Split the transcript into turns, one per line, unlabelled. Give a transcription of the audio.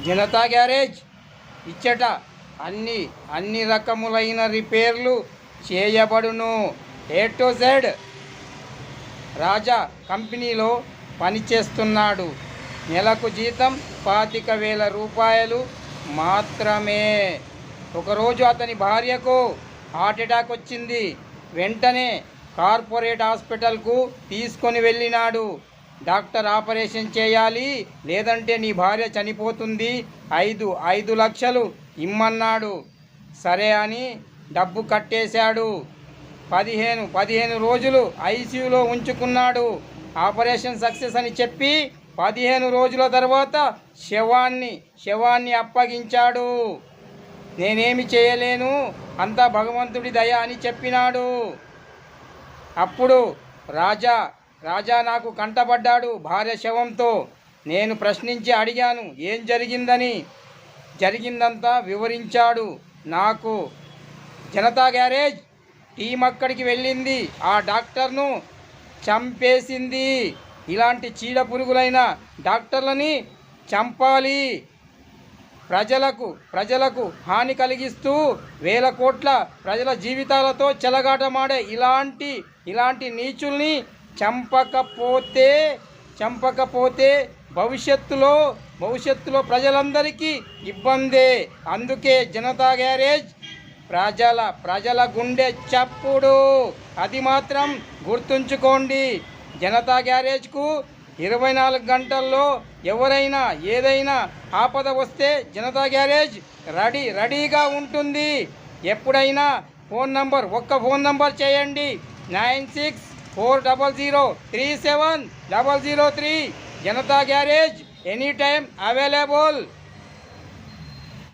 Janata garage ఇచ్చట అన్ని రకములైన రిపేర్లు చేయబడును. A to Z. రాజా కంపెనీలో పనిచేస్తున్నాడు. నెలకు జీతం 25,000 రూపాయలు మాత్రమే. ఒకరోజు అతని భార్యకు హార్ట్అటాక్ వచ్చింది. వెంటనే కార్పొరేట్ హాస్పిటల్కు తీసుకొని వెళ్ళినాడు. డాక్టర్ ఆపరేషన్ చేయాలి, లేదంటే నీ భార్య చనిపోతుంది, 5 లక్షలు ఇమ్మన్నాడు. సరే అని డబ్బు కట్టేశాడు. 15 రోజులు ఐసీయూలో ఉంచుకున్నాడు. ఆపరేషన్ సక్సెస్ అని చెప్పి 15 రోజుల తర్వాత శవాన్ని అప్పగించాడు. నేనేమి చేయలేను, అంతా భగవంతుడి దయ అని చెప్పినాడు. అప్పుడు రాజా నాకు కంటపడ్డాడు భార్య శవంతో. నేను ప్రశ్నించి అడిగాను ఏం జరిగిందని. జరిగిందంతా వివరించాడు నాకు. జనతా గ్యారేజ్ టీం అక్కడికి వెళ్ళింది. ఆ డాక్టర్ను చంపేసింది. ఇలాంటి చీడ పురుగులైన డాక్టర్లని చంపాలి. ప్రజలకు హాని కలిగిస్తూ వేల కోట్ల ప్రజల జీవితాలతో చెలగాటమాడే ఇలాంటి నీచుల్ని చంపకపోతే భవిష్యత్తులో ప్రజలందరికీ ఇబ్బందే. అందుకే జనతా గ్యారేజ్ ప్రజల గుండె చప్పుడు. అది మాత్రం గుర్తుంచుకోండి. జనతా గ్యారేజ్కు 24 గంటల్లో ఎవరైనా ఏదైనా ఆపద వస్తే జనతా గ్యారేజ్ రెడీగా ఉంటుంది. ఎప్పుడైనా ఒక్క ఫోన్ నంబర్ చేయండి, 9640037003. Janata garage any time available.